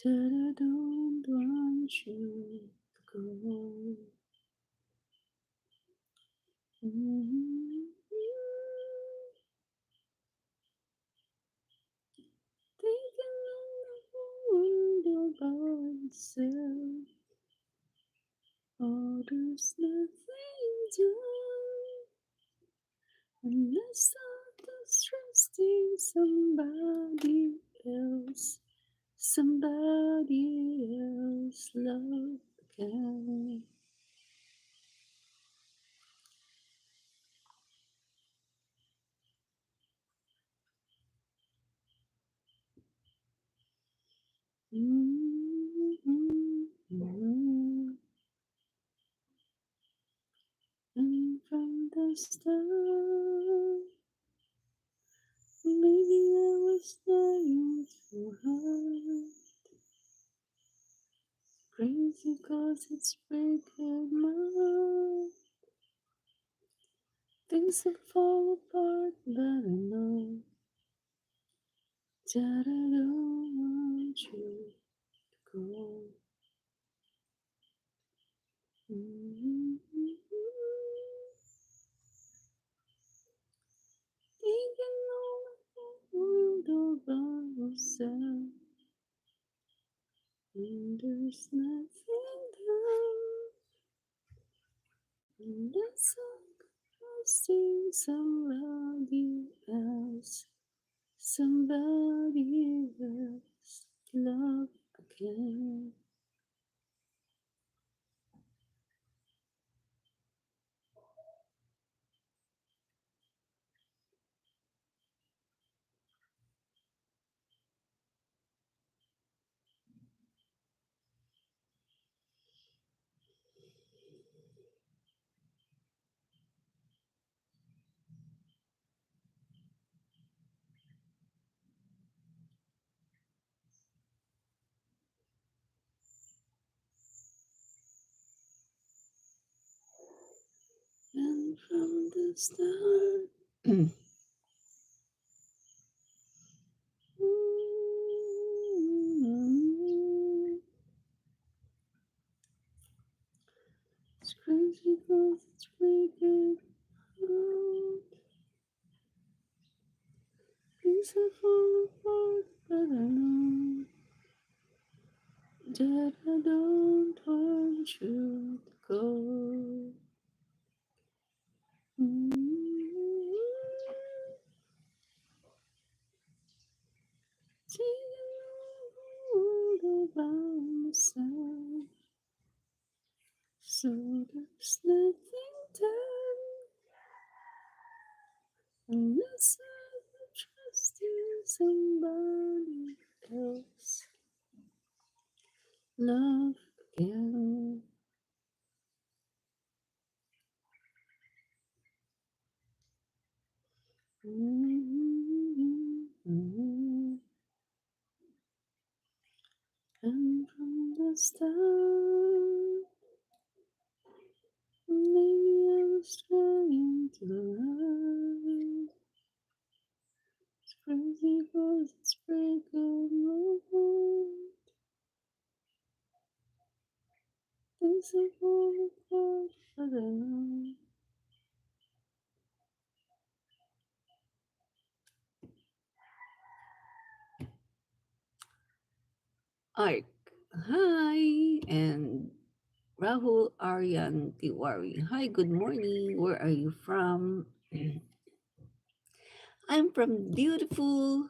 that I don't want you to go. Thinking on the world about myself. Oh, there's nothing done unless I'm just trusting somebody else. Somebody else love again. Mm-hmm. And from the start, maybe I was trying too hard. Crazy cause it's breaking my heart. Things will fall apart, but I know that I don't want you to go. Mm-hmm. Thinking all the world about yourself, and there's nothing done unless I'm trusting somebody else, somebody else love again. And from the start, it's crazy cause it's breaking heart. Things are falling apart, but I know that I don't want you to go. Thinking all about myself, so there's nothing done unless I'm trusting somebody else. Love again. Mm-hmm. And from the start, maybe I was trying to lie. It's crazy cause it's breaking my heart. Things are falling apart, but I know. Ark, hi, and Rahul Aryan Tiwari. Hi, good morning. Where are you from? I'm from beautiful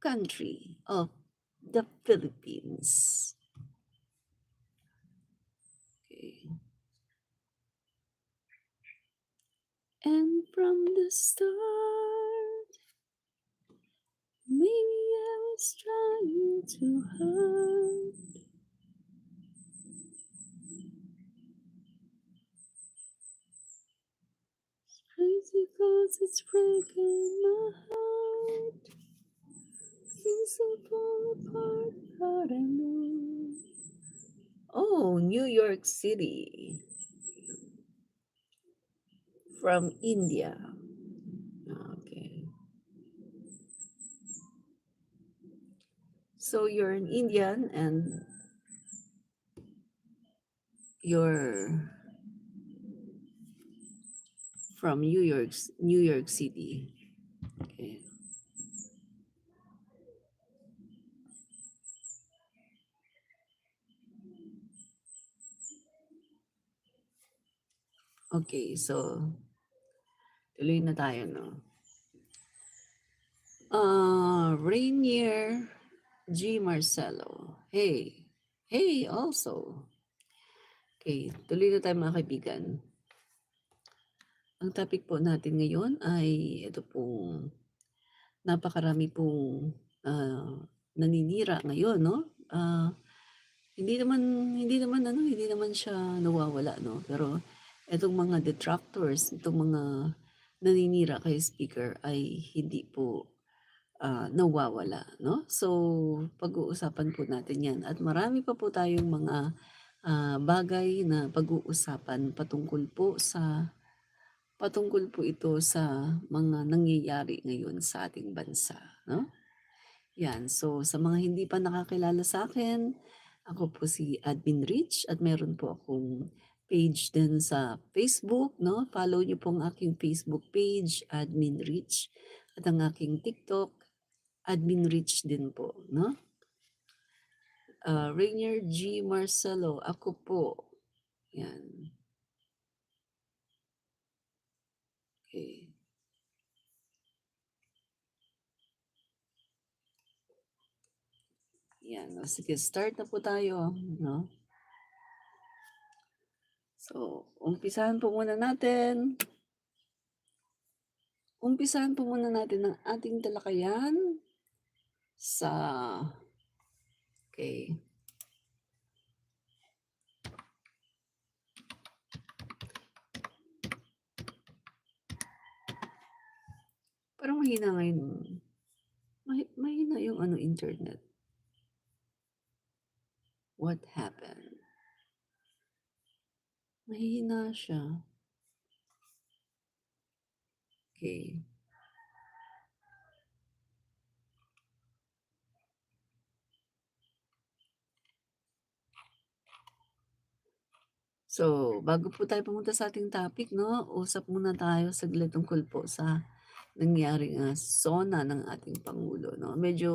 country of the Philippines. Okay. And from the start, maybe I was trying too hard. It's crazy cause it's breaking my heart. Things will fall apart, but I know. Oh, New York City from India. Okay. So you're an Indian and you're from New York City. Okay. Okay, so tuloy na tayo, no? Rainier G. Marcelo. Hey. Hey, also. Okay, tuloy na tayo mga kaibigan. Ang topic po natin ngayon ay ito pong napakarami pong naninira ngayon, no? Hindi naman hindi naman siya nawawala, no? Pero itong mga detractors, itong mga naninira kay speaker ay hindi po nawawala, no? So, pag-uusapan po natin 'yan at marami pa po tayong mga bagay na pag-uusapan patungkol po ito sa mga nangyayari ngayon sa ating bansa, no? 'Yan, so sa mga hindi pa nakakilala sa akin, ako po si Admin Rich at meron po akong page din sa Facebook, 'no? Follow niyo po ang aking Facebook page, Admin Rich, at ang aking TikTok, Admin Rich din po, 'no? Rainier G. Marcelo, ako po. 'Yan, okey. 'Yan, o sige start na po tayo, 'no? So, umpisahan po muna natin ang ating talakayan sa okey. Parang mahina nga yung mahina yung ano, internet. What happened? Mahina siya. Okey. So, bago po tayo pumunta sa ating topic, 'no, usap muna tayo saglit tungkol po sa nangyaring SONA ng ating pangulo, 'no. Medyo,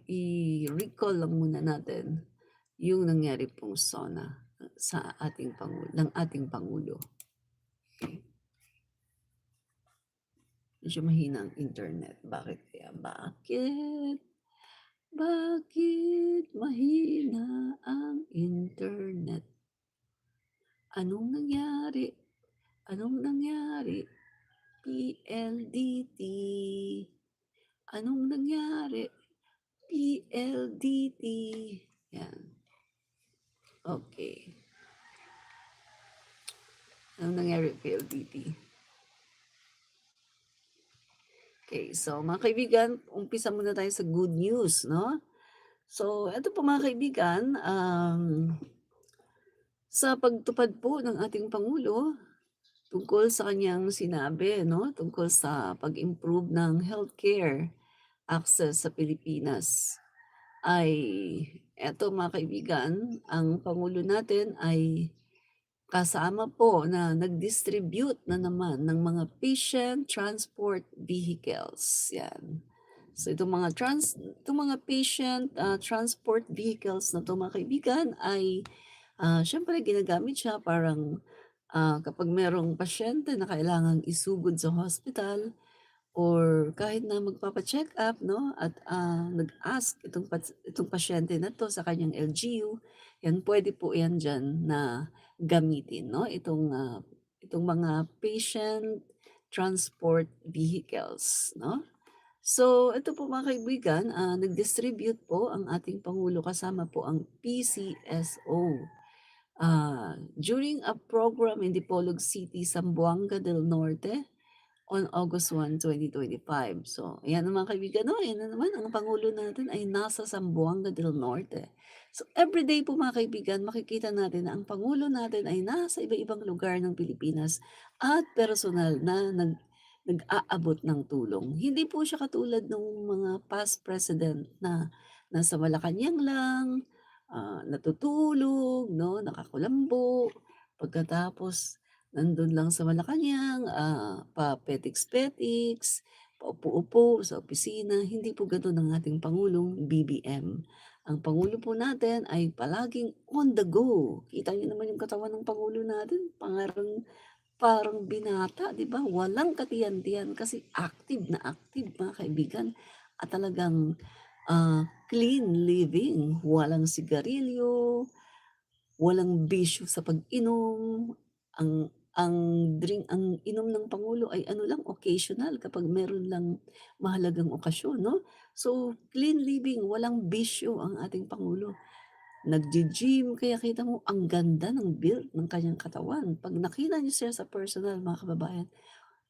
i-recall lang muna natin yung nangyari pong SONA sa ating pangulo. Okey. Medyo mahina ang internet, bakit kaya? Bakit? Bakit mahina ang internet? Anong nangyari? Anong nangyari? PLDT. Anong nangyari? PLDT. Yan. Okay. Anong nangyari PLDT? Okay, so mga kaibigan, umpisa muna tayo sa good news, no? So, eto po mga kaibigan, sa pagtupad po ng ating pangulo tungkol sa kanyang sinabi, 'no, tungkol sa pag-improve ng healthcare access sa Pilipinas, ay eto mga kaibigan, ang pangulo natin ay kasama po na nag-distribute na naman ng mga patient transport vehicles, 'yan. So itong mga patient transport vehicles na 'to mga kaibigan ay siyempre ginagamit siya kapag merong pasyente na kailangang isugod sa hospital or kahit na magpapa-check-up, 'no, at nag-ask itong pasyente na 'to sa kanyang LGU, 'yan puwede po 'yan diyan na gamitin, 'no, itong mga patient transport vehicles, 'no. So, ito po mga kaibigan, nag-distribute po ang ating pangulo kasama po ang PCSO. During a program in Dipolog City, Zamboanga del Norte on August 1, 2025. So, ayan na mga kaibigan, no, ayan na naman ang pangulo natin ay nasa Zamboanga del Norte. So, everyday po mga kaibigan, makikita natin na ang pangulo natin ay nasa iba-ibang lugar ng Pilipinas at personal na nag-aabot ng tulong. Hindi po siya katulad nung mga past president na nasa Malacanang lang, natutulog 'no, nakakulambo, pagkatapos nandun lang sa Malacanang, papetiks-petiks, paupo-upo sa opisina. Hindi po gano'n ang ating Pangulong BBM. Ang pangulo po natin ay palaging on the go. Kita niyo naman yung katawan ng pangulo natin, parang parang binata, 'di ba? Walang katiyan-tiyan kasi active mga kaibigan at talagang, clean living, walang sigarilyo, walang bisyo sa pag-inom, ang ang inom ng pangulo ay ano lang occasional kapag meron lang mahalagang okasyon 'no. So, clean living, walang bisyo ang ating pangulo. Naggi-gym kaya kita mo ang ganda ng build ng kanyang katawan. 'Pag nakita niyo siya sa personal mga kababayan,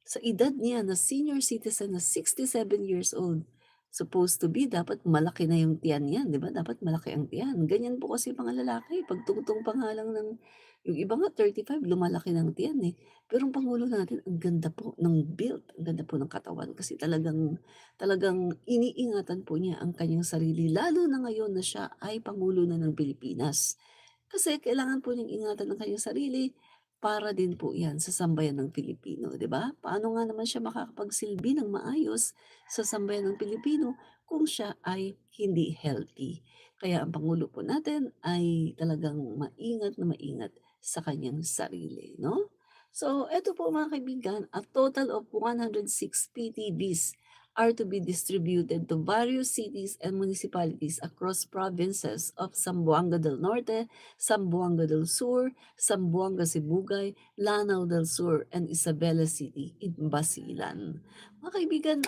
sa edad niya na senior citizen na 67 years old, supposed to be dapat malaki na yung tiyan niyan, 'di ba? Dapat malaki ang tiyan. Ganyan po kasi mga lalaki 'pag tungtong pa nga lang ng yung iba nga 35 lumalaki ng tiyan, eh. Pero ang pangulo natin ang ganda po ng build, ang ganda po ng katawan kasi talagang talagang iniingatan po niya ang kanyang sarili lalo na ngayon na siya ay pangulo na ng Pilipinas. Kasi kailangan po niyang ingatan ang kanyang sarili para din po 'yan sa sambayan ng Pilipino, 'di ba? Paano nga naman siya makakapagsilbi ng maayos sa sambayan ng Pilipino kung siya ay hindi healthy. Kaya ang pangulo po natin ay talagang maingat na maingat sa kanyang sarili, 'no? So, eto po mga kaibigan, a total of 106 PTVs are to be distributed to various cities and municipalities across provinces of Zamboanga del Norte, Zamboanga del Sur, Zamboanga Sibugay, Lanao del Sur, and Isabela City in Basilan. Mga kaibigan,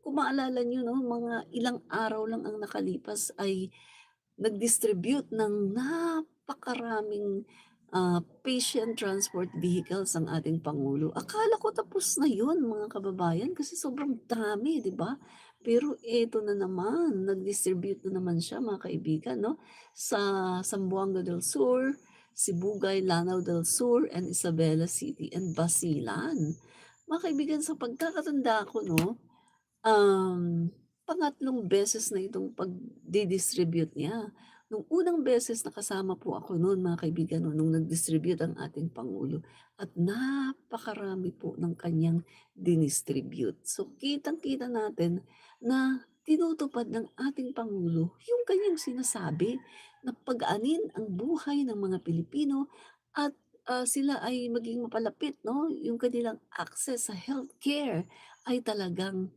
kung maalala niyo 'no, mga ilang araw lang ang nakalipas ay nag-distribute ng napakaraming, patient transport vehicles ang ating pangulo. Akala ko tapos na yun mga kababayan kasi sobrang dami, 'di ba? Pero eto na naman, nag-distribute na naman siya mga kaibigan 'no, sa Zamboanga del Sur, Sibugay, Lanao del Sur, and Isabela City and Basilan. Mga kaibigan, sa pagkakatanda ko 'no, pangatlong beses na itong pagdi-distribute niya. Nung unang beses nakasama po ako no'n mga kaibigan 'no, nung nag-distribute ang ating pangulo at napakarami po ng kanyang dinistribute. So, kitang-kita natin na tinutupad ng ating pangulo yung kanyang sinasabi na pag-anin ang buhay ng mga Pilipino at, sila ay maging mapalapit 'no, yung kanilang access sa healthcare ay talagang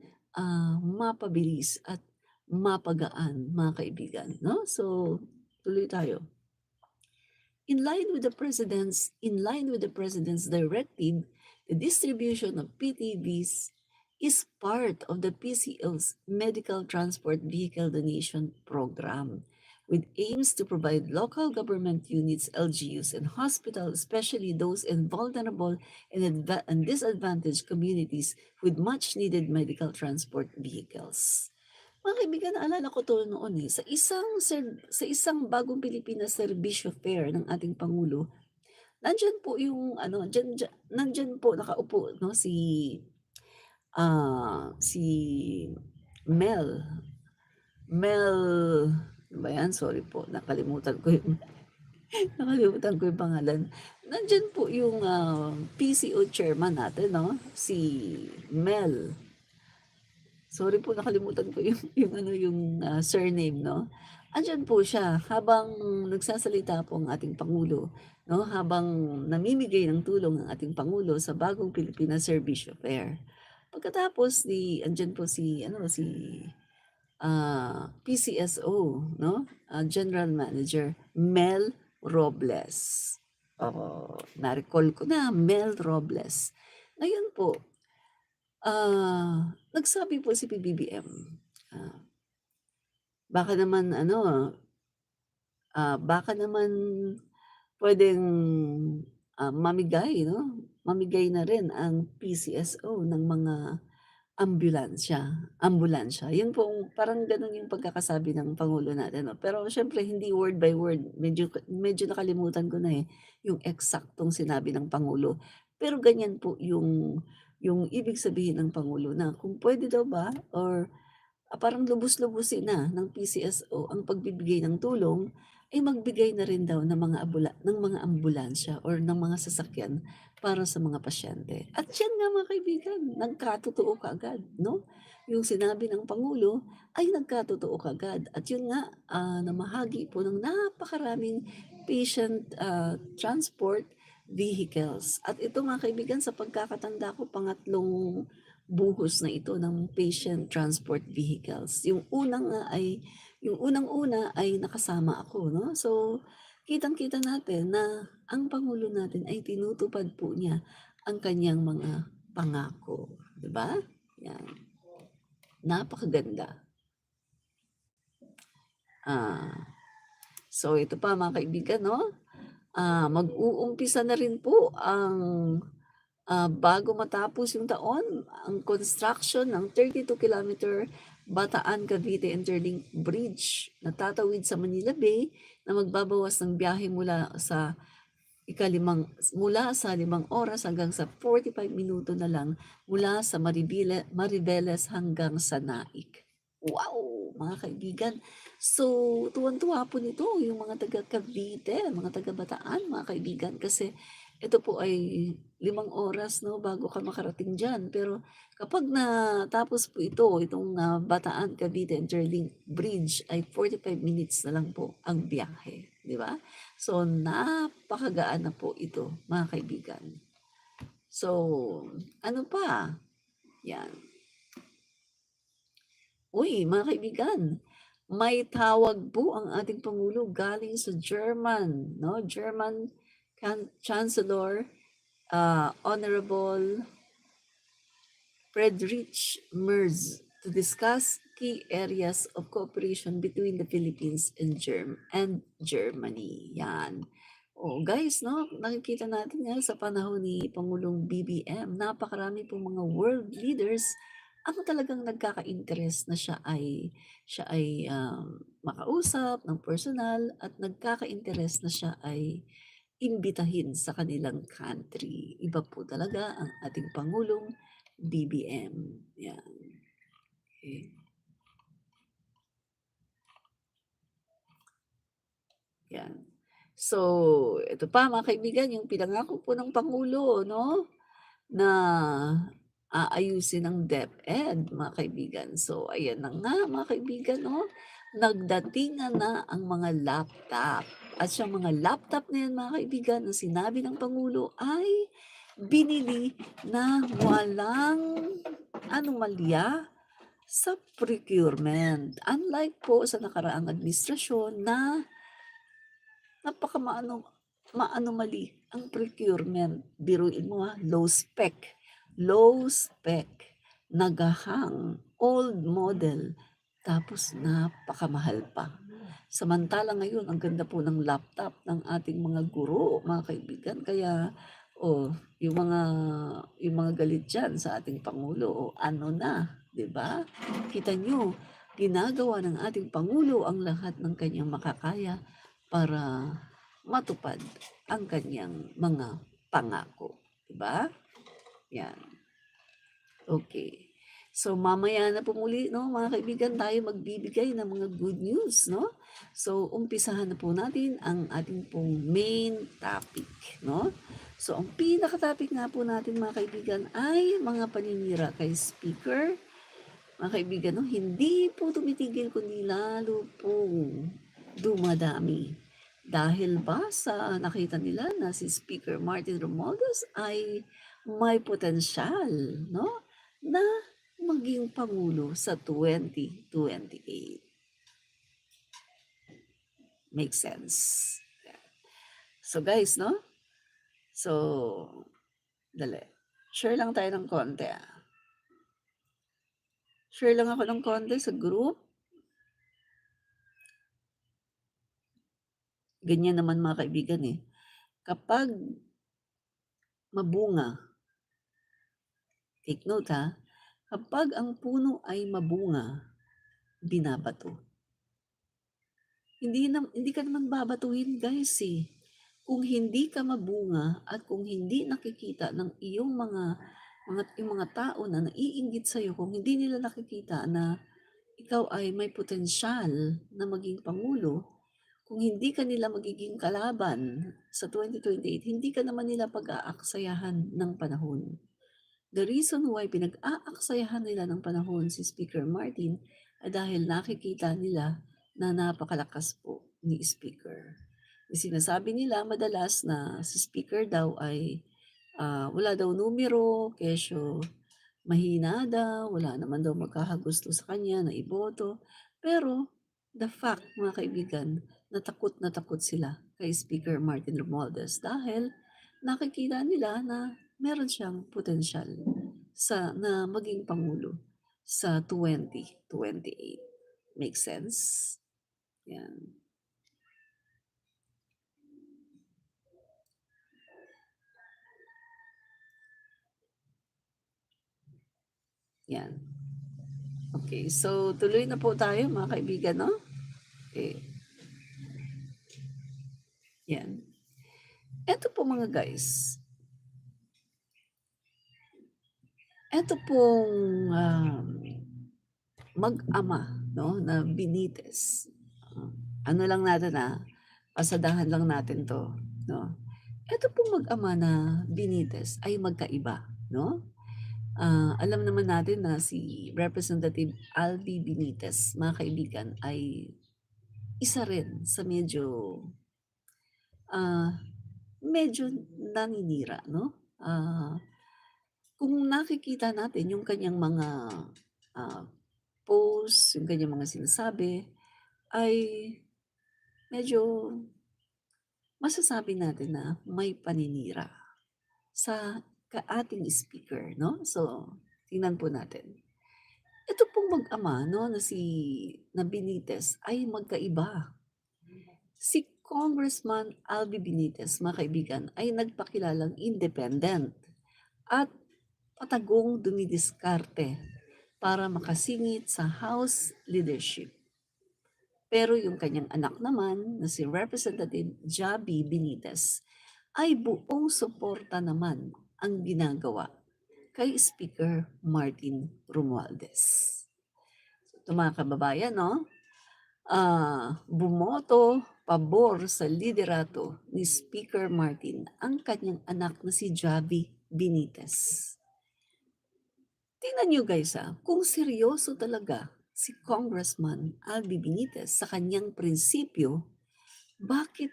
mapabilis at mapagaan mga kaibigan 'no. So, tuloy tayo. In line with the president's directive, the distribution of PTVs is part of the PCO's Medical Transport Vehicle Donation Program, with aims to provide local government units, LGUs, and hospitals, especially those in vulnerable and disadvantaged communities with much needed medical transport vehicles. Mga kaibigan, naalala ko 'to noon, eh, sa isang Bagong Pilipinas Serbisyo Fair ng ating pangulo, nandiyan po yung ano, nandiyan po nakaupo 'no, si Mel, Mel ano ba 'yan? Sorry po, nakalimutan ko yung nakalimutan ko yung pangalan. Nandiyan po yung, PCO chairman natin 'no, si Mel. Sorry po nakalimutan ko yung yung ano, surname 'no. Andiyan po siya habang nagsasalita po ang ating pangulo 'no, habang namimigay ng tulong ang ating pangulo sa Bagong Pilipinas Serbisyo Fair. Pagkatapos andiyan po PCSO 'no, General Manager Mel Robles. Oo, na-recall ko na, Mel Robles. Ngayon po, nagsabi po si PBBM, ah, baka naman ano, baka naman puwedeng, mamigay 'no, mamigay na rin ang PCSO ng mga ambulansya. Yun pong parang gano'n yung pagkakasabi ng pangulo natin 'no. Pero siyempre hindi word by word, medyo nakalimutan ko na, eh, yung eksaktong sinabi ng pangulo. Pero ganyan po yung Yung ibig sabihin ng pangulo na kung puwede daw ba or parang lubos-lubusin na ng PCSO ang pagbibigay ng tulong, ay magbigay na rin daw ng mga ambulansya or ng mga sasakyan para sa mga pasyente. At yan nga mga kaibigan, nagkatotoo kaagad 'no? Yung sinabi ng pangulo ay nagkatotoo kaagad at yun nga, namahagi po ng napakaraming patient, transport vehicles. At ito mga kaibigan sa pagkakatanda ko pangatlong buhos na ito ng patient transport vehicles. Yung unang-una ay nakasama ako 'no. So, kitang-kita natin na ang pangulo natin ay tinutupad po niya ang kaniyang mga pangako, 'di ba? 'Yan, napakaganda. Ah, so ito pa mga kaibigan 'no, mag-uumpisa na rin po bago matapos yung taon, ang construction ng 32 kilometer Bataan-Cavite Interlink Bridge na tatawid sa Manila Bay na magbabawas ng biyahe mula sa 5 oras hanggang sa 45 minuto na lang mula sa Maribeles hanggang sa Naik. Wow! Mga kaibigan, so tuwang-tuwa po nito yung mga taga Cavite, mga taga Bataan mga kaibigan kasi ito po ay 5 oras 'no bago ka makarating diyan. Pero kapag natapos po itong, Bataan-Cavite Interlink Bridge ay 45 minutes na lang po ang biyahe, 'di ba? So, napakagaan na po ito, mga kaibigan. So, ano pa? 'Yan. Uy, mga kaibigan, may tawag po ang ating pangulo galing sa German, 'no? German Chancellor, Honorable Friedrich Merz to discuss key areas of cooperation between the Philippines and Germany. Yan. Oh, guys, no, nakikita natin nga sa panahon ni Pangulong BBM, napakarami pong mga world leaders ang talagang nagkaka-interest na siya ay makausap ng personal at nagkaka-interest na siya ay imbitahin sa kanilang country. Iba po talaga ang ating Pangulong BBM. Yan. Okay. Yan. So, ito pa mga kaibigan, yung pinangako po ng Pangulo, no, na aayusin ang DepEd, mga kaibigan. So, ayan na nga mga kaibigan, no, nagdatingan na ang mga laptop. At yung mga laptop na yan, mga kaibigan, na sinabi ng Pangulo ay binili na walang anomalya sa procurement. Unlike po sa nakaraang administrasyon na maanomaly ang procurement. Biruin mo low spec, nagahang, old model, tapos napakamahal pa. Samantala ngayon ang ganda po ng laptop ng ating mga guro, mga kaibigan. Kaya, yung mga galit diyan sa ating pangulo, ano na, 'di ba? Kita niyo, ginagawa ng ating pangulo ang lahat ng kanyang makakaya para matupad ang kanyang mga pangako, 'di ba? 'Yan. Okay. So, mamaya na po muli 'no, mga kaibigan, tayo magbibigay ng mga good news 'no. So, umpisahan na po natin ang ating pong main topic 'no. So, ang pinaka-topic nga po natin mga kaibigan ay mga paninira kay Speaker. Mga kaibigan 'no, hindi po tumitigil kundi lalo pong dumadami. Dahil ba sa nakita nila na si Speaker Martin Romualdez ay may potensyal 'no, na maging pangulo sa 2028. Make sense. So guys 'no, so dali, share lang tayo ng konti, Share lang ako ng konti sa group. Ganyan naman mga kaibigan, kapag mabunga, take note kapag ang puno ay mabunga, binabato. Hindi ka naman babatuhin guys, Kung hindi ka mabunga at kung hindi nakikita ng iyong mga yung mga tao na naiinggit sa'yo kung hindi nila nakikita na ikaw ay may potensyal na maging pangulo, kung hindi ka nila magiging kalaban sa 2028, hindi ka naman nila pag-aaksayahan ng panahon. The reason why pinag-aaksayahan nila ng panahon si Speaker Martin ay dahil nakikita nila na napakalakas po ni Speaker. Sinasabi nila madalas na si Speaker daw ay wala daw numero, kesyo mahina daw, wala naman daw magkakagusto sa kanya na iboto. Pero the fact, mga kaibigan, na takot sila kay Speaker Martin Romualdez dahil nakikita nila na meron siyang potensyal na maging pangulo sa 2028. Make sense? Yan. Yan. Okay, so tuloy na po tayo mga kaibigan, no? Okay. Yan. Eto po mga guys. Eto pong mag-ama, no, na Benitez. Ano lang natin pasadahan lang natin 'to, no. Eto pong mag-ama na Benitez ay magkaiba, no. Alam naman natin na si Representative Alby Benitez, mga kaibigan, ay isa rin sa medyo naninira, no. Kung nakikita natin yung kanyang mga ah, post, yung kanyang mga sinasabi ay medyo masasabi natin na may paninira sa ating speaker, no? So, tingnan po natin. Ito pong mag-ama, no, na Benitez ay magkaiba. Si Congressman Alby Benitez, mga kaibigan, ay nagpakilalang independent at patagong dumidiskarte para makasingit sa House leadership. Pero yung kanyang anak naman na si Representative Javi Benitez ay buong suporta naman ang ginagawa kay Speaker Martin Romualdez. Ito mga kababayan, no? Bumoto pabor sa liderato ni Speaker Martin ang kanyang anak na si Javi Benitez. Tingnan nyo guys kung seryoso talaga si Congressman Alby Benitez sa kanyang prinsipyo, bakit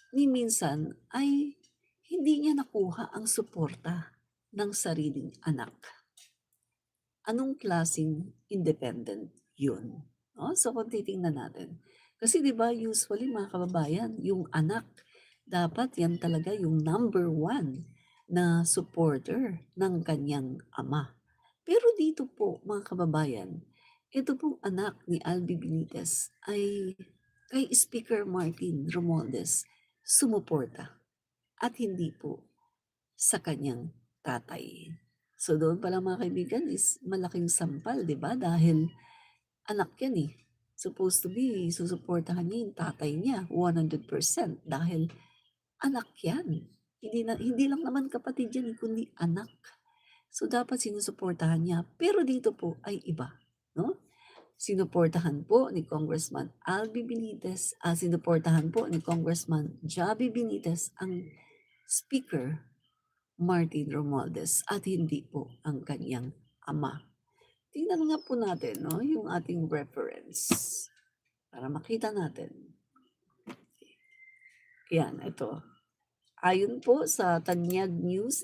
ni minsan ay hindi niya nakuha ang suporta ng sariling anak? Anong klaseng independent yun? No? So kung titingnan natin, kasi 'di ba usually mga kababayan, yung anak dapat yan talaga yung number one na supporter ng kanyang ama. Pero dito po mga kababayan, ito pong anak ni Alby Benitez ay kay Speaker Martin Romualdez sumuporta at hindi po sa kanyang tatay. So doon pala mga kaibigan is malaking sampal, 'di ba? Dahil anak yan Supposed to be susuportahan niya yung tatay niya 100% dahil anak yan. Hindi lang naman kapatid yan kundi anak. So dapat sinusuportahan niya. Pero dito po ay iba, no? Sinuportahan po ni Congressman Alby Benitez, sinuportahan po ni Congressman Javi Benitez ang Speaker Martin Romualdez at hindi po ang kanyang ama. Tingnan nga po natin, no, yung ating reference para makita natin. Yan, ito. Ayon po sa Tanyag News,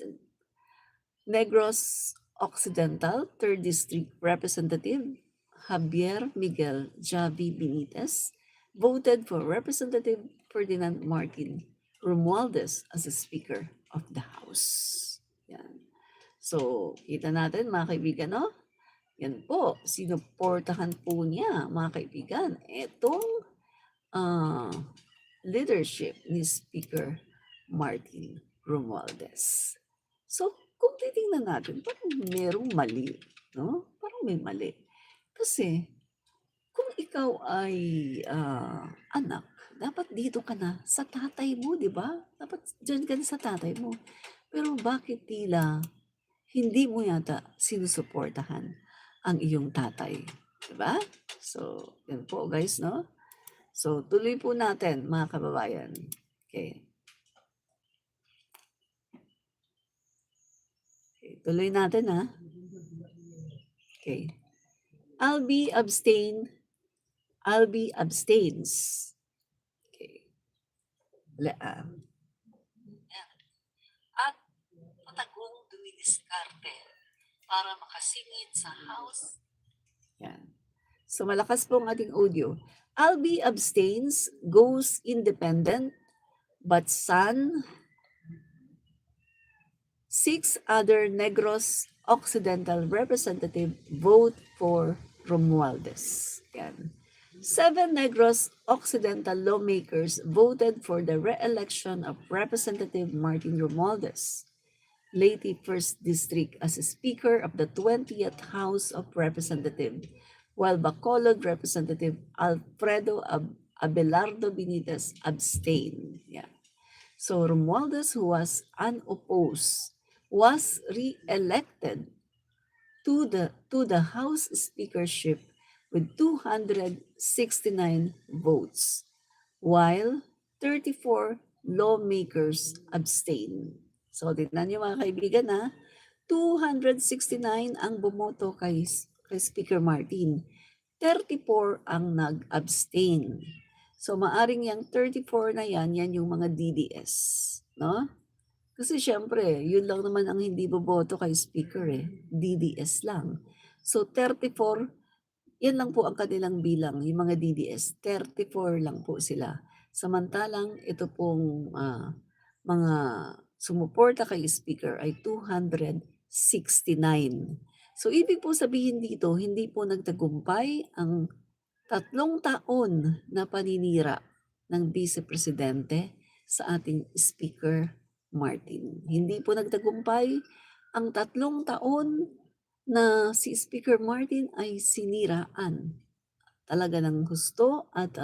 Negros Occidental 3rd District Representative Javier Miguel Javi Benitez voted for Representative Ferdinand Martin Romualdez as a Speaker of the House. Yan. So, kita natin mga kaibigan, no? Yan po, sinuportahan po niya, mga kaibigan, itong leadership ni Speaker Martin Romualdez. So, kung titingnan natin, parang merong mali, no? Parang may mali. Kasi, kung ikaw ay anak, dapat dito ka na sa tatay mo, di ba? Dapat dyan ka na sa tatay mo. Pero bakit tila hindi mo yata sinusuportahan ang iyong tatay, 'di ba? So, 'yun po guys, no? So, tuloy po natin mga kababayan. Okay. Tuloy natin ha. Okay. Albi abstains. Okay. At patagong dumidiskarte para makasingit sa House. Yan. So malakas po ang ating audio. Albi abstains, goes independent, but San, 6 other Negros Occidental representative vote for Romualdez. Yan. 7 Negros Occidental lawmakers voted for the re-election of Representative Martin Romualdez, Leyte 1st District, as Speaker of the 20th House of Representatives, while Bacolod Representative Alfredo Abelardo Benitez abstained. Yeah. So Romualdez, who was unopposed, was re-elected to the House Speakership with 269 votes, while 34 lawmakers abstained. So tignan niyo mga kaibigan na 269 ang bumoto kay Speaker Martin. 34 ang nag-abstain. So maaring yung 34 na yan yung mga DDS, no? Kasi syempre, yun lang naman ang hindi boboto kay speaker DDS lang. So 34, yan lang po ang kanilang bilang, yung mga DDS, 34 lang po sila. Samantalang ito pong mga sumuporta kay speaker ay 269. So ibig po sabihin dito, hindi po nagtagumpay ang 3 taon na paninira ng Vice Presidente sa ating Speaker Martin. Hindi po nagtagumpay ang 3 taon na si Speaker Martin ay siniraan talaga ng husto at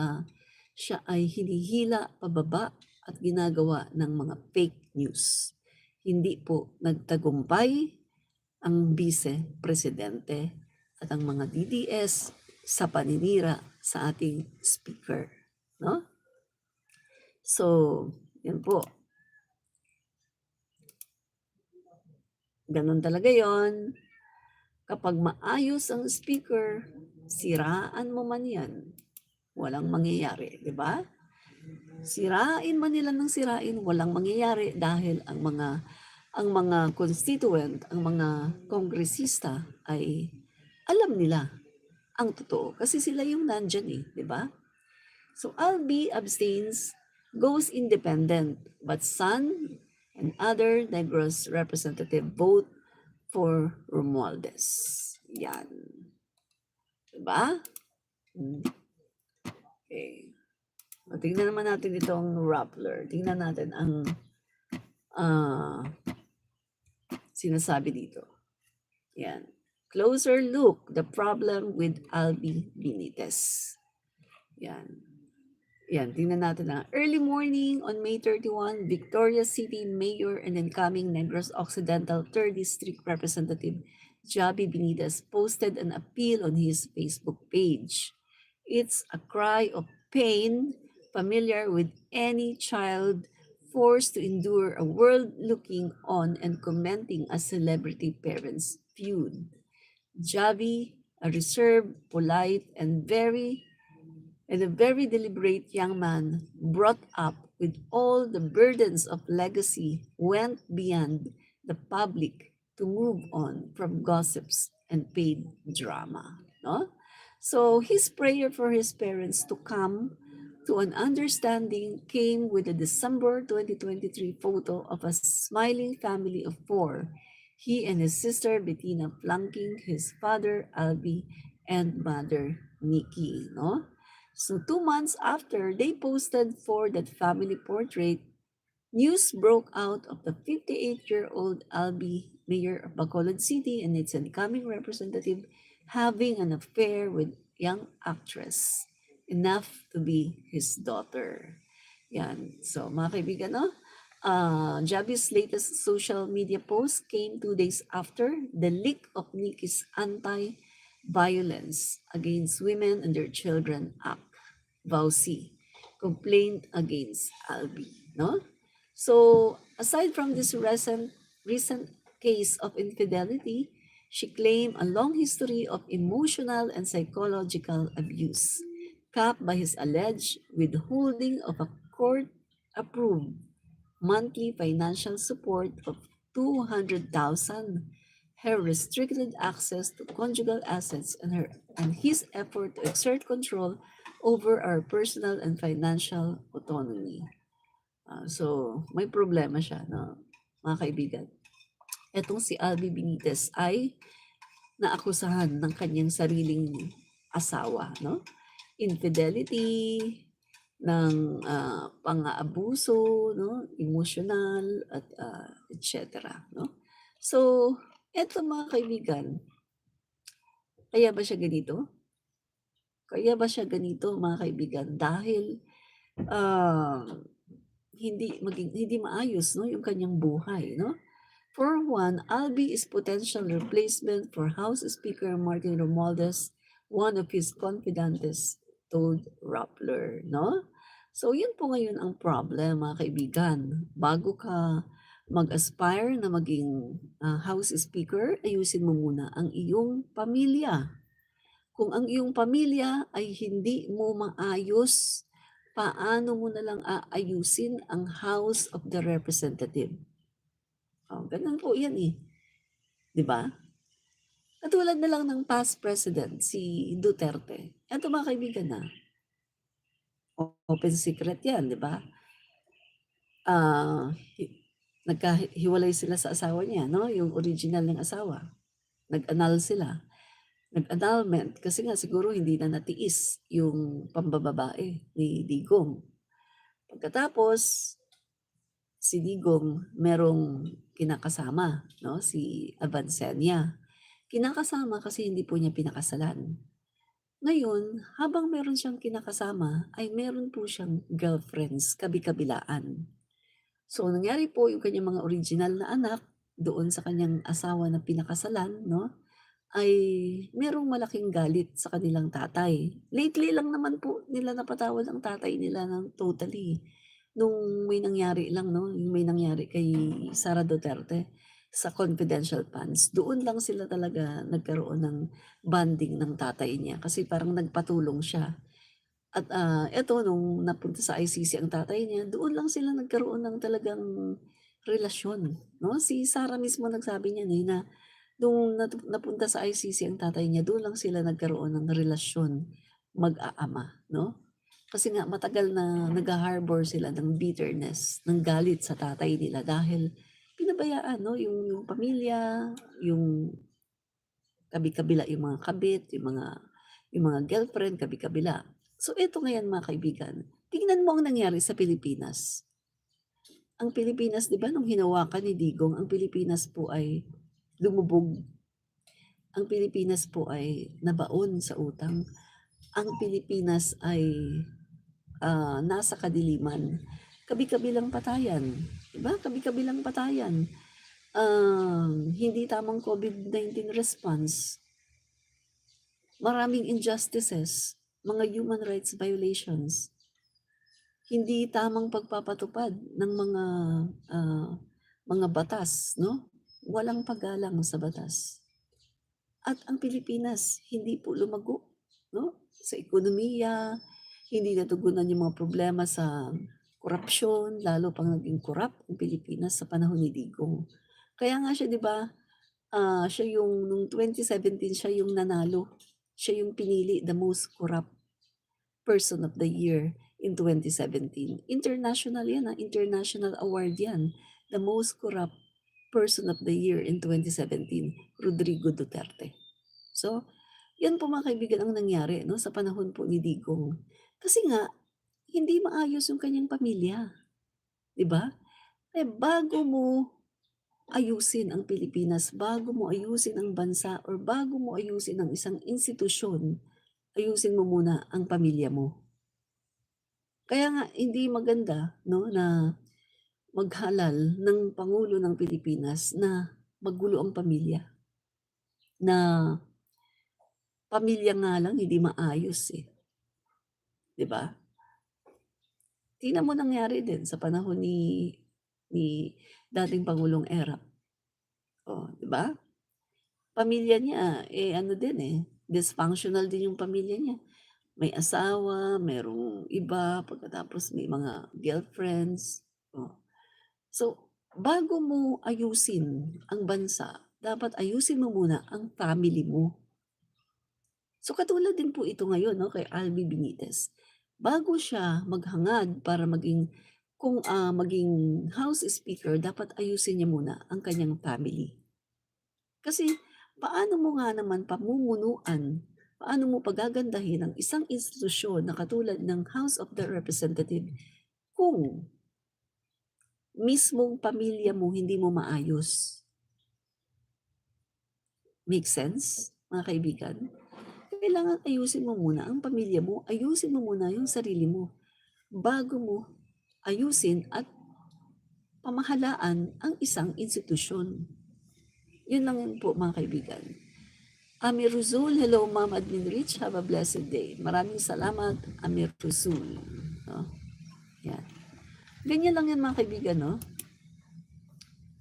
siya ay hinihila pababa at ginagawa ng mga fake news. Hindi po nagtagumpay ang Vice Presidente at ang mga DDS sa paninira sa ating speaker, no? So, yan po. Ganon talaga yon. Kapag maayos ang speaker, siraan mo man yan, walang mangyayari, di ba? Sirain man nila ng sirain, walang mangyayari dahil ang mga constituent, ang mga kongresista ay alam nila ang totoo kasi sila yung nandyan di ba? So Albi abstains, goes independent, but San and other Negros representative vote for Romualdez. Yan. Diba? Okay. O, tingnan naman natin itong Rappler. Tingnan natin ang sinasabi dito. Yan. Closer look, the problem with Albi Benitez. Yan. Yan, tingnan natin na. Early morning on May 31, Victoria City Mayor and incoming Negros Occidental 3rd District Representative Javi Benitez posted an appeal on his Facebook page. It's a cry of pain, familiar with any child forced to endure a world looking on and commenting a celebrity parent's feud. Javi, a reserved, polite, and a very deliberate young man, brought up with all the burdens of legacy, went beyond the public to move on from gossips and paid drama. No? So his prayer for his parents to come to an understanding came with a December 2023 photo of a smiling family of 4. He and his sister Bettina flanking his father Albi and mother Nikki. No? So 2 months after they posted for that family portrait, news broke out of the 58-year-old Albi, mayor of Bacolod City, and its incoming representative having an affair with young actress, enough to be his daughter. Yan. So mga kaibigan, no? Javi's latest social media post came 2 days after the leak of Nikki's Anti-Violence Against Women and Their Children Act, VAUC, complaint against Albi. No? So, aside from this recent case of infidelity, she claimed a long history of emotional and psychological abuse, capped by his alleged withholding of a court-approved monthly financial support of 200,000, her restricted access to conjugal assets, and his effort to exert control over our personal and financial autonomy. So, may problema siya, no, mga kaibigan. Etong si Albi Benitez ay naakusahan ng kanyang sariling asawa, no? Infidelity, ng pang-aabuso, no, emotional at et cetera, no? So, eto mga kaibigan, kaya ba siya ganito? Kaya ba siya ganito mga kaibigan dahil ah, hindi maayos, no, yung kanyang buhay, no? For one, Albi is potential replacement for House Speaker Martin Romualdez, one of his confidants told Rappler, no? So, yun po ngayon ang problem, mga kaibigan. Bago ka mag-aspire na maging House Speaker, ayusin mo muna ang iyong pamilya. Kung ang iyong pamilya ay hindi mo maayos, paano mo na lang aayusin ang House of the Representative? Ganun po yan eh. 'Di ba? Katulad na lang ng past president, si Duterte. Eto mga kaibigan open secret yan, 'di ba? Ah, nagkahiwalay sila sa asawa niya, no? Yung original ng asawa. Nag-annul sila. Nag-annulment kasi nga siguro hindi na natiis yung pambababae ni Digong. Pagkatapos, si Digong merong kinakasama, no? Si Avancenia. Kinakasama kasi hindi po niya pinakasalan. Ngayon, habang meron siyang kinakasama, ay meron po siyang girlfriends kabi-kabilaan. So, nangyari po yung kanyang mga original na anak doon sa kanyang asawa na pinakasalan, no, ay merong malaking galit sa kanilang tatay. Lately lang naman po nila napatawad ang tatay nila ng totally. Nung may nangyari lang, no, yung may nangyari kay Sara Duterte sa confidential funds. Doon lang sila talaga nagkaroon ng bonding ng tatay niya kasi parang nagpatulong siya. At eto nung napunta sa ICC ang tatay niya, doon lang sila nagkaroon ng talagang relasyon, no? Si Sara mismo nagsabi niyan na nung napunta sa ICC ang tatay niya, doon lang sila nagkaroon ng relasyon mag-aama, no? Kasi nga matagal na nagha-harbor sila ng bitterness, ng galit sa tatay nila dahil pinabayaan, no, yung pamilya, yung kabi-kabila yung mga kabit, yung mga girlfriend kabi-kabila. So eto ngayon mga kaibigan, tingnan mo ang nangyari sa Pilipinas. Ang Pilipinas 'di ba nung hinawakan ni Digong, ang Pilipinas po ay lumubog. Ang Pilipinas po ay nabaon sa utang. Ang Pilipinas ay nasa kadiliman. Kabi-kabilang patayan, 'di ba? Kabi-kabilang patayan. Hindi tamang COVID-19 response. Maraming injustices, mga human rights violations. Hindi tamang pagpapatupad ng mga batas, no? Walang paggalang sa batas. At ang Pilipinas hindi po lumago, no? Sa ekonomiya, hindi natugunan yung mga problema sa korapsyon, lalo pang naging corrupt ang Pilipinas sa panahon ni Digong. Kaya nga siya 'di ba, siya yung nung 2017 siya yung nanalo. Siya yung pinili the most corrupt person of the year in 2017. International 'yan, international award 'yan. The most corrupt person of the year in 2017, Rodrigo Duterte. So, 'yan po mga kaibigan ang nangyari 'no, sa panahon po ni Digong. Kasi nga hindi maayos yung kanyang pamilya, 'di ba? Eh, bago mo ayusin ang Pilipinas, bago mo ayusin ang bansa or bago mo ayusin ang isang institusyon, ayusin mo muna ang pamilya mo. Kaya nga hindi maganda 'no, na maghalal ng Pangulo ng Pilipinas na magulo ang pamilya. Na pamilya nga lang hindi maayos eh, 'di ba? Tingnan mo nangyari din sa panahon ni dating Pangulong Erap. Oh, 'di ba? Pamilya niya, eh, ano din, eh, dysfunctional din yung pamilya niya. May asawa, merong iba, pagkatapos may mga girlfriends, oh. So, bago mo ayusin ang bansa, dapat ayusin mo muna ang family mo. So, katulad din po ito ngayon 'no, kay Alby Benitez. Bago siya maghangad para maging House Speaker, dapat ayusin niya muna ang kanyang family. Kasi paano mo nga naman pamumunuan, paano mo pagagandahin ang isang institusyon na katulad ng House of the Representative kung mismong pamilya mo hindi mo maayos? Make sense, mga kaibigan? Kailangan ayusin mo muna ang pamilya mo, ayusin mo muna yung sarili mo, bago mo ayusin at pamahalaan ang isang institusyon. Yun lang yun po mga kaibigan. Amir Ruzul, hello Ma'am Admin Rich, have a blessed day. Maraming salamat, Amir Ruzul. No? Yan. Ganyan lang yan mga kaibigan, no?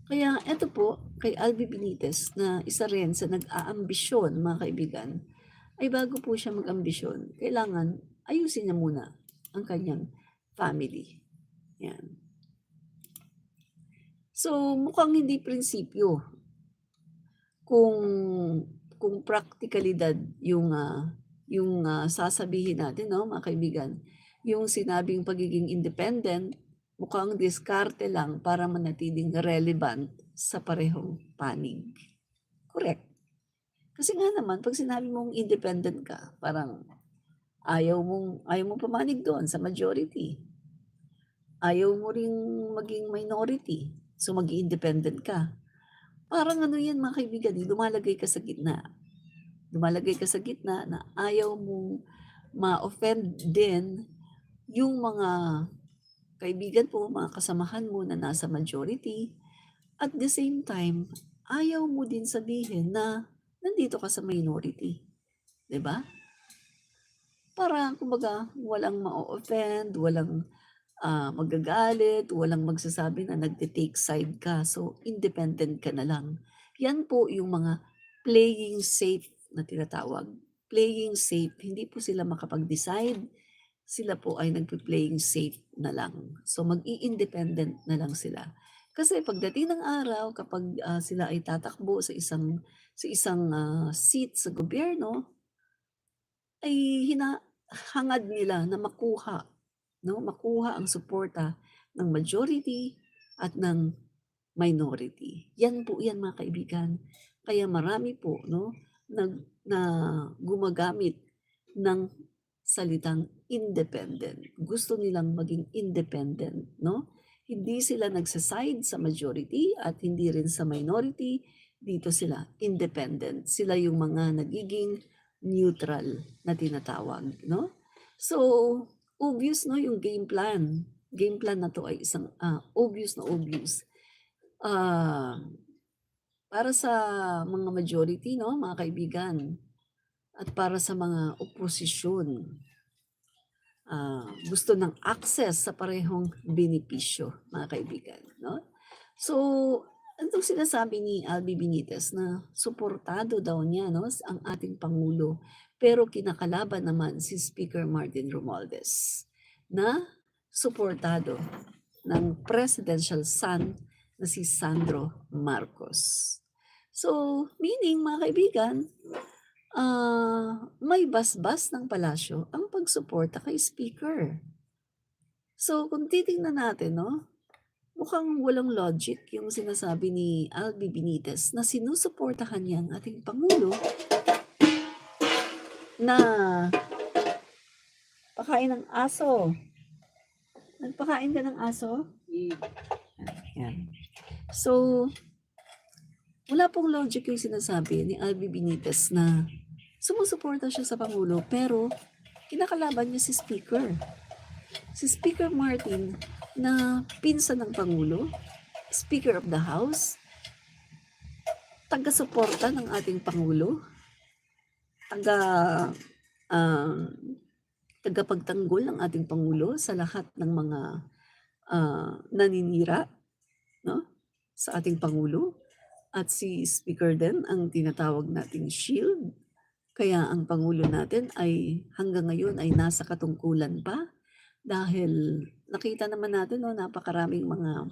Kaya eto po, kay Alby Benitez na isa rin sa nag-aambisyon mga kaibigan, ay bago po siya mag-ambisyon, kailangan ayusin niya muna ang kanyang family. Yan. So, mukhang hindi prinsipyo kung praktikalidad yung sasabihin natin, no, mga kaibigan. Yung sinabing pagiging independent, mukhang diskarte lang para manatiling relevant sa parehong panig. Correct. Kasi nga naman, pag sinabi mong independent ka, parang ayaw mong pumanig doon sa majority. Ayaw mo ring maging minority, so mag-independent ka. Parang ano yan mga kaibigan, lumalagay ka sa gitna. Lumalagay ka sa gitna na ayaw mong ma-offend din yung mga kaibigan mo, mga kasamahan mo na nasa majority. At the same time, ayaw mo din sabihin na nandito ka sa minority. 'Di ba? Para kumbaga walang ma-o-offend, walang magagalit, walang magsasabi na nagte-take side ka, so independent ka na lang. Yan po yung mga playing safe na tinatawag. Playing safe, hindi po sila makapag-decide, sila po ay nagpe-playing safe na lang. So mag-i-independent na lang sila. Kasi pagdating ng araw kapag sila ay tatakbo sa isang seat sa gobyerno, ay hangad nila na makuha ang suporta ng majority at ng minority. Yan po yan mga kaibigan. Kaya marami po na gumagamit ng salitang independent. Gusto nilang maging independent, no? Hindi sila nagsa-side sa majority at hindi rin sa minority. Dito sila independent. Sila yung mga nagiging neutral na tinatawag, no? So, obvious no yung game plan. Game plan na to ay isang obvious na obvious. Para sa mga majority no, mga kaibigan, at para sa mga oposisyon, gusto ng access sa parehong benepisyo, mga kaibigan, no? So, anong sinasabi ni Alby Benitez na suportado daw niya no, ang ating Pangulo, pero kinakalaban naman si Speaker Martin Romualdez na suportado ng presidential son na si Sandro Marcos. So, meaning mga kaibigan, may basbas ng palasyo ang pagsuporta kay Speaker. So, kung titingnan natin, no, mukhang walang logic yung sinasabi ni Alby Benitez na sinusuportahan niya ang ating Pangulo na pakain ng aso. Nagpakain ka ng aso? Yan. So, wala pong logic yung sinasabi ni Alby Benitez na sumusuporta siya sa Pangulo pero kinakalaban niya si Speaker. Si Speaker Martin na pinsan ng Pangulo, Speaker of the House, taga-suporta ng ating Pangulo, taga um, tagapagtanggol ng ating Pangulo sa lahat ng mga naninira, no, sa ating Pangulo. At si Speaker din ang tinatawag nating shield. Kaya ang Pangulo natin ay hanggang ngayon ay nasa katungkulan pa dahil nakita naman natin, no, napakaraming mga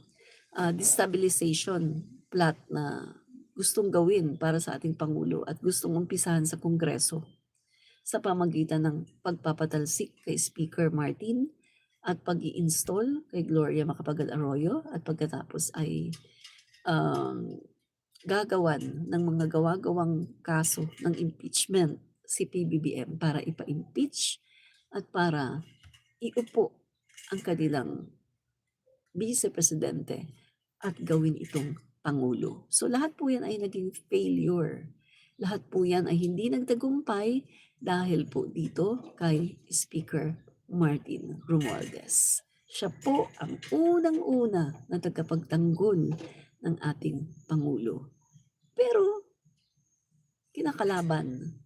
destabilization plot na gustong gawin para sa ating Pangulo at gustong umpisahan sa Kongreso sa pamagitan ng pagpapatalsik kay Speaker Martin at pag-i-install kay Gloria Macapagal Arroyo at pagkatapos ay um, gagawan ng mga gawa-gawang kaso ng impeachment si PBBM para ipa-impeach at para iupo ang kanilang Vice Presidente at gawin itong Pangulo. So lahat po yan ay naging failure. Lahat po yan ay hindi nagtagumpay dahil po dito kay Speaker Martin Romualdez. Siya po ang unang-una na tagapagtanggol ng ating Pangulo. Pero kinakalaban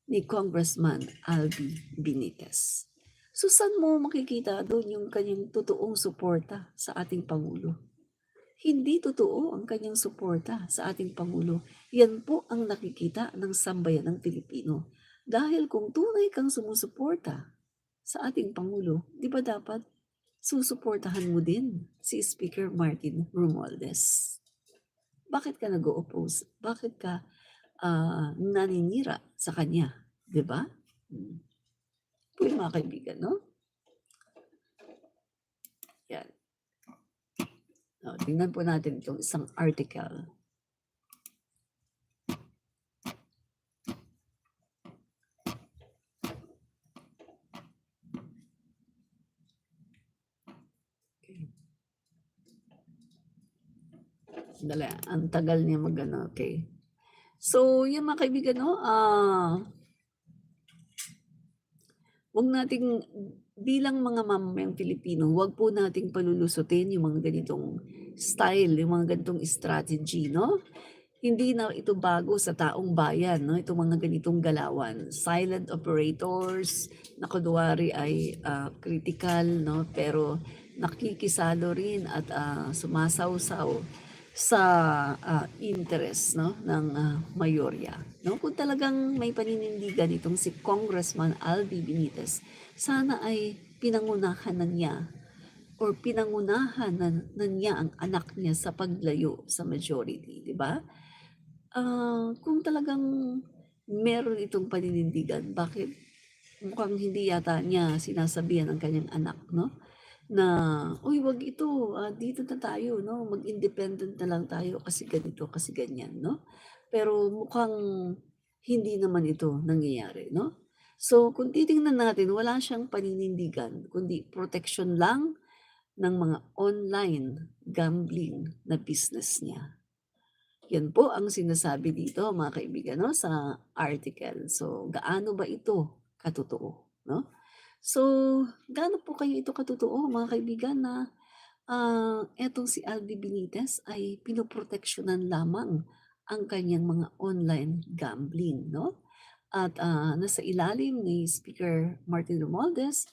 ni Congressman Albi Benitez. So saan mo makikita doon yung kanyang totoong suporta sa ating Pangulo? Hindi totoo ang kanyang suporta sa ating Pangulo. Yan po ang nakikita ng sambayan ng Pilipino. Dahil kung tunay kang sumusuporta sa ating Pangulo, di ba dapat susuportahan mo din si Speaker Martin Romualdez? Bakit ka nag-o-oppose? Bakit ka naninira sa kanya? Di ba? Po yung mga kaibigan, no? Yan. Tingnan po natin itong isang article. Dali, ang tagal niya magano. Okay. So, yung mga kaibigan, no, wag nating bilang mga mamamayang Pilipino, wag po nating palulusutin yung mga ganitong style, yung mga ganitong strategy, no? Hindi na ito bago sa taong bayan, no? Itong mga ganitong galawan. Silent operators na kunwari ay critical, no? Pero nakikisalo rin at sumasawsaw sa interest, no, ng mayorya. No? Kung talagang may paninindigan itong si Congressman Albi Benitez, sana ay pinangunahan na niya or pinangunahan na niya ang anak niya sa paglayo sa majority, di ba? Kung talagang meron itong paninindigan, bakit mukhang hindi yata niya sinasabihan ang kanyang anak, no? Na, "Uy, wag ito, dito na tayo, no? Mag-independent na lang tayo kasi ganito, kasi ganyan," no? Pero mukhang hindi naman ito nangyayari, no? So, kung titingnan natin, wala siyang paninindigan, kundi protection lang ng mga online gambling na business niya. Yan po ang sinasabi dito mga kaibigan, no, sa article. So, gaano ba ito katotoo, no? So, gaano po kayo ito katotoo mga kaibigan na etong si Albi Benitez ay pinoproteksyonan lamang ang kanyang mga online gambling, no? At nasa ilalim ni Speaker Martin Romualdez,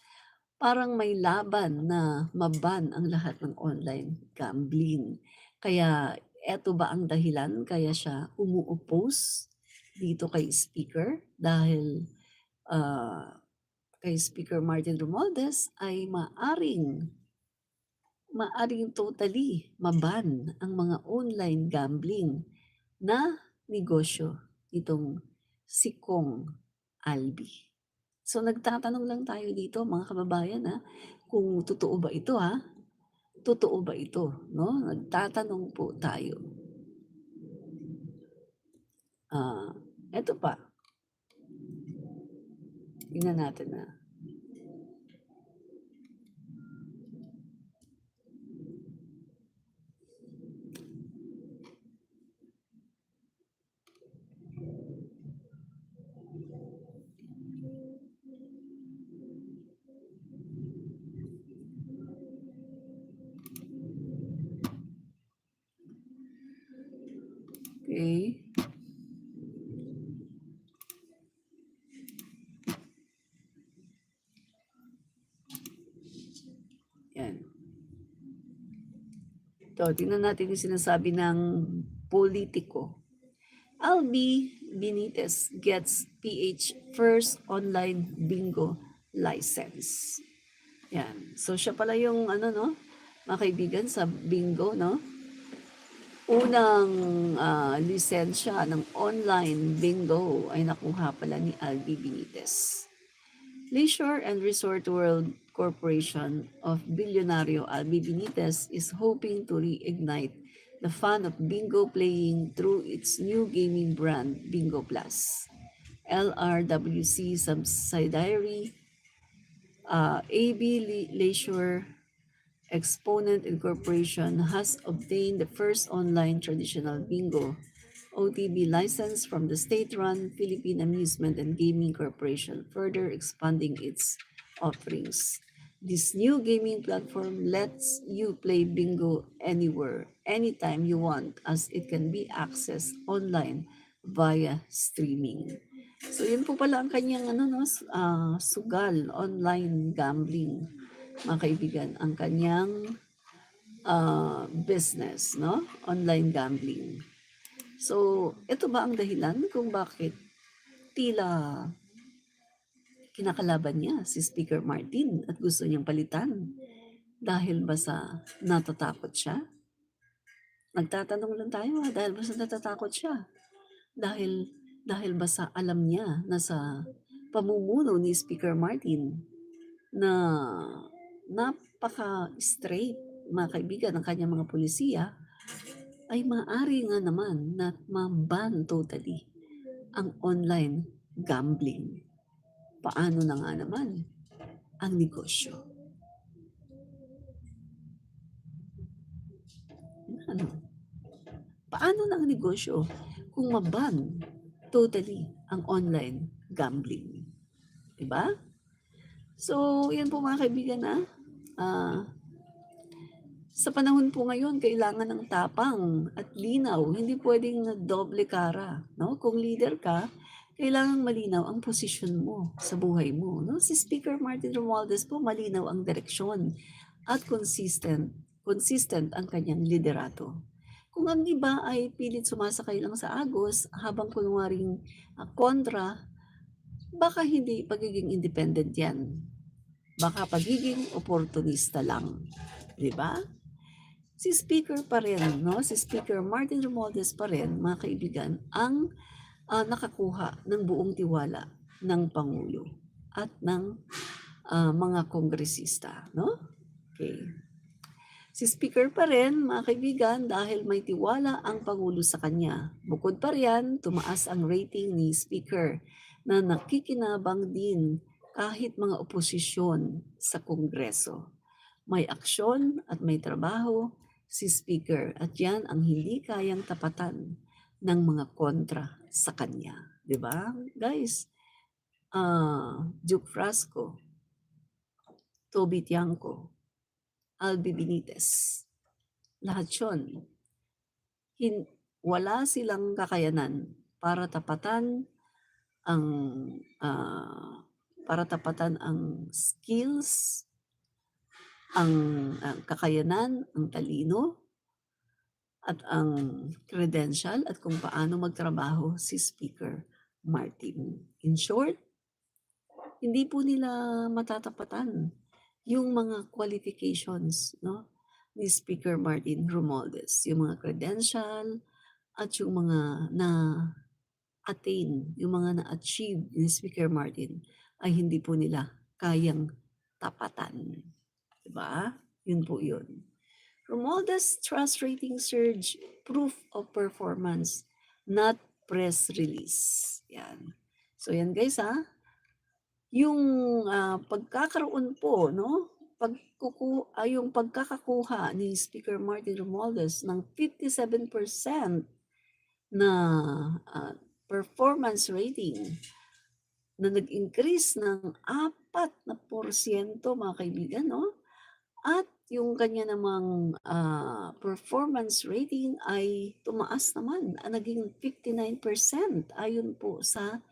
parang may laban na maban ang lahat ng online gambling. Kaya eto ba ang dahilan kaya siya umu-oppose dito kay Speaker dahil kay Speaker Martin Romualdez ay maaring totally maban ang mga online gambling na negosyo nitong si Kong Albi. So nagtatanong lang tayo dito mga kababayan kung totoo ba ito Totoo ba ito, no? Nagtatanong po tayo. Eto pa. Tingnan natin Okay. Yan. Ito, tingnan natin yung sinasabi ng politiko. Albi Benitez gets PH first online bingo license. Yan. So siya pala yung ano no, mga kaibigan sa bingo no. Unang lisensya ng online bingo ay nakuha pala ni Albi Benitez. Leisure and Resort World Corporation of Bilyonaryo Albi Benitez is hoping to reignite the fun of bingo playing through its new gaming brand, Bingo Plus. LRWC subsidiary AB Leisure Exponent Incorporation has obtained the first online traditional bingo OTB license from the state-run Philippine Amusement and Gaming Corporation, further expanding its offerings. This new gaming platform lets you play bingo anywhere, anytime you want, as it can be accessed online via streaming. So yun po pala ang kanyang sugal, online gambling, mga kaibigan, ang kanyang business, no? Online gambling. So, ito ba ang dahilan kung bakit tila kinakalaban niya si Speaker Martin at gusto niyang palitan? Dahil ba sa natatakot siya? Nagtatanong lang tayo dahil ba sa natatakot siya? Dahil ba sa alam niya na sa pamumuno ni Speaker Martin na napaka-straight, mga kaibigan, ng kanyang mga pulisiya, ay maaari nga naman na ma-ban totally ang online gambling. Paano na nga naman ang negosyo? Ano? Paano na ang negosyo kung ma-ban totally ang online gambling? Diba? So, yan po mga kaibigan sa panahon po ngayon, kailangan ng tapang at linaw. Hindi pwedeng doble kara. No? Kung leader ka, kailangan malinaw ang posisyon mo sa buhay mo. No? Si Speaker Martin Romualdez po, malinaw ang direksyon at consistent ang kanyang liderato. Kung ang iba ay pilit sumasakay lang sa agos habang kunwaring kontra, baka hindi pagiging independent yan. Baka pagiging oportunista lang. Di ba? Si Speaker pa rin, no? Si Speaker Martin Romualdez pa rin, mga kaibigan, ang nakakuha ng buong tiwala ng Pangulo at ng mga kongresista, no? Okay. Si Speaker pa rin, mga kaibigan, dahil may tiwala ang Pangulo sa kanya. Bukod pa riyan, tumaas ang rating ni Speaker na nakikinabang din kahit mga oposisyon sa Kongreso. May aksyon at may trabaho si Speaker at yan ang hindi kayang tapatan ng mga kontra sa kanya. 'Di ba? Guys, Duke Frasco, Toby Tiangco, Albi Benitez, lahat yun, wala silang kakayanan para tapatan ang skills, ang kakayanan, ang talino, at ang credential at kung paano magtrabaho si Speaker Martin. In short, hindi po nila matatapatan yung mga qualifications, no, ni Speaker Martin Romualdez, yung mga credential at yung mga na-attain, yung mga na-achieve ni Speaker Martin ay hindi po nila kayang tapatan. Diba? Yun po yun. Romualdez trust rating surge, proof of performance, not press release. Yan. So yan guys yung pagkakaroon po, no? Yung pagkakakuha ni Speaker Martin Romualdez ng 57% na performance rating na nag-increase ng 4%, mga kaibigan, no? At yung kanya namang, performance rating ay tumaas naman, naging 59% ayon po sa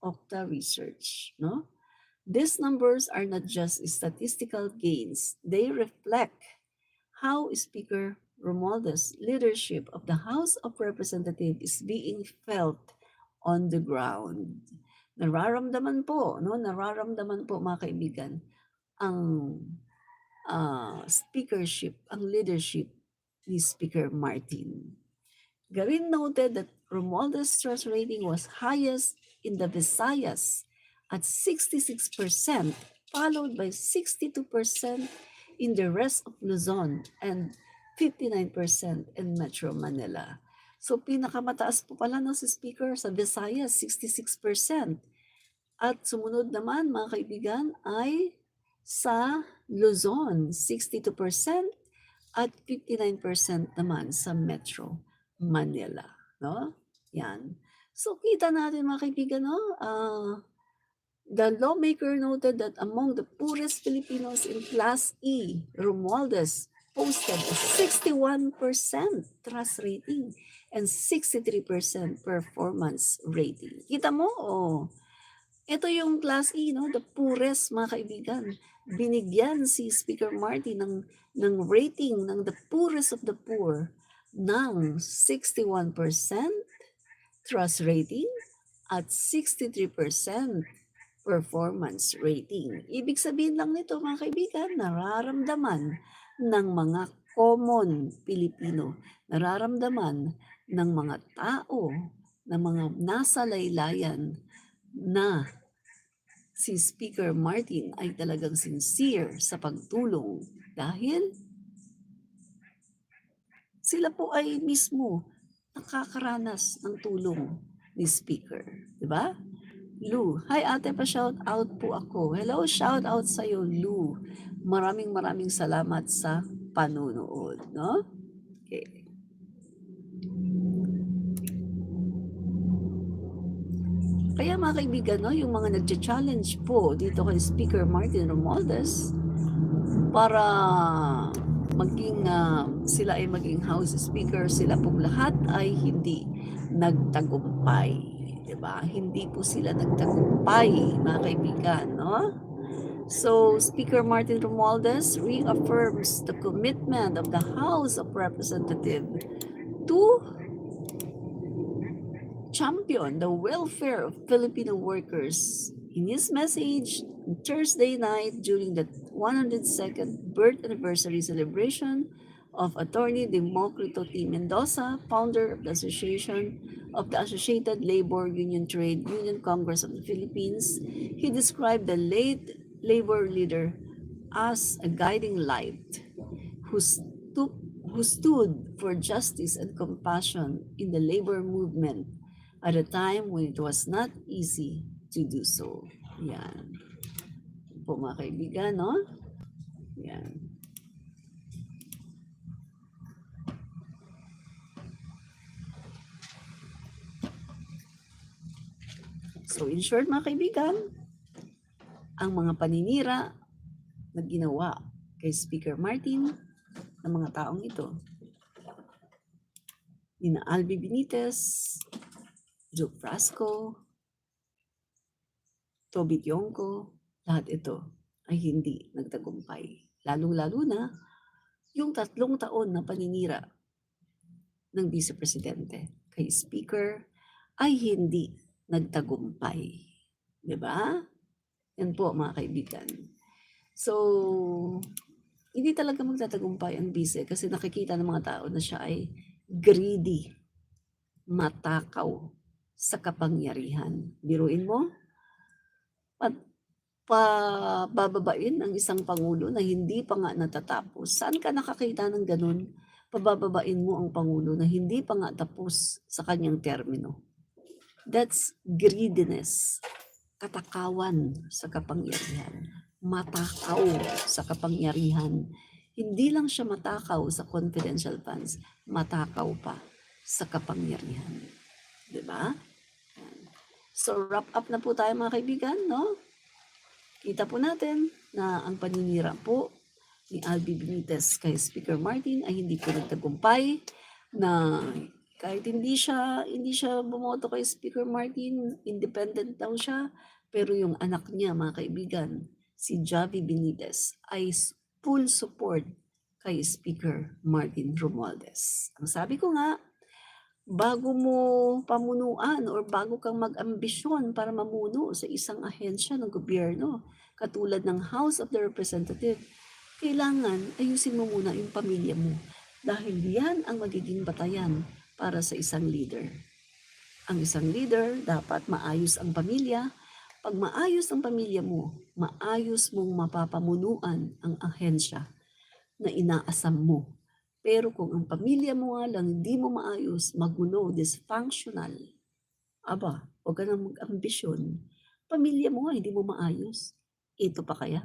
Okta Research, 'no? These numbers are not just statistical gains, they reflect how Speaker Romualdez' leadership of the House of Representatives is being felt on the ground. Nararamdaman po, no? Nararamdaman po mga kaibigan ang speakership, ang leadership ni Speaker Martin. Garin noted that Romualdez' trust rating was highest in the Visayas at 66%, followed by 62% in the rest of Luzon and 59% in Metro Manila. So pinakamataas po pala no, si Speaker sa Visayas, 66%. At sumunod naman mga kaibigan ay sa Luzon, 62% at 59% naman sa Metro Manila, no? Yan. So kita natin mga kaibigan, no? The lawmaker noted that among the poorest Filipinos in Class E, Romualdez posted a 61% trust rating and 63% performance rating. Kita mo, oh, ito yung Class E, no? The poorest, mga kaibigan. Binigyan si Speaker Martin ng rating ng the poorest of the poor ng 61% trust rating at 63% performance rating. Ibig sabihin lang nito mga kaibigan, nararamdaman ng mga common Pilipino, nararamdaman ng mga tao, ng mga nasa laylayan na si Speaker Martin ay talagang sincere sa pagtulong dahil sila po ay mismo nakakaranas ng tulong ni Speaker, di ba? Lou, hi ate, pa-shout out po ako. Hello, shout out sa iyo, Lou. Maraming salamat sa panunood, no? Okay. Kaya mga kaibigan, no, yung mga nagcha-challenge po dito kay Speaker Martin Romualdez para maging sila ay maging House Speaker, sila pong lahat ay hindi nagtagumpay, 'di ba? Hindi po sila nagtagumpay, mga kaibigan, no? So, Speaker Martin Romualdez reaffirms the commitment of the House of Representatives to champion the welfare of Filipino workers. In his message on Thursday night during the 102nd birth anniversary celebration of Attorney Democrito T. Mendoza, founder of the Association of the Associated Labor Union Trade Union Congress of the Philippines, he described the late labor leader as a guiding light who stood for justice and compassion in the labor movement at a time when it was not easy to do so. Yan. Po mga kaibigan, no? Yan. So in short mga kaibigan, ang mga paninira na ginawa kay Speaker Martin ng mga taong ito, nina Albi Benitez, Joe Frasco, Toby Tionco, lahat ito ay hindi nagtagumpay. Lalong-lalo na yung 3 taon na paninira ng Vice Presidente kay Speaker ay hindi nagtagumpay. 'Di ba? Yan po mga kaibigan. So, hindi talaga magtatagumpay ang Vice kasi nakikita ng mga tao na siya ay greedy, matakaw sa kapangyarihan. Biruin mo, pabababain ang isang pangulo na hindi pa nga natatapos. Saan ka nakakita ng ganun? Pabababain mo ang pangulo na hindi pa nga tapos sa kanyang termino. That's greediness, katakawan sa kapangyarihan, matakaw sa kapangyarihan. Hindi lang siya matakaw sa confidential funds, matakaw pa sa kapangyarihan. 'Di ba? So wrap up na po tayo mga kaibigan, no? Kita po natin na ang paninira po ni Albi Benitez kay Speaker Martin ay hindi po nagtagumpay, na kahit hindi siya bumoto kay Speaker Martin, independent daw siya, pero yung anak niya mga kaibigan, si Javi Benitez ay full support kay Speaker Martin Romualdez. Ang sabi ko nga, bago mo pamunuan or bago kang mag-ambisyon para mamuno sa isang ahensya ng gobyerno, katulad ng House of the Representative, kailangan ayusin mo muna yung pamilya mo dahil yan ang magiging batayan para sa isang leader. Ang isang leader, dapat maayos ang pamilya. Pag maayos ang pamilya mo, maayos mong mapapamunuan ang ahensya na inaasam mo. Pero kung ang pamilya mo nga lang hindi mo maayos, magulo, dysfunctional, aba, huwag ka nang mag-ambisyon. Pamilya mo nga hindi mo maayos. Ito pa kaya?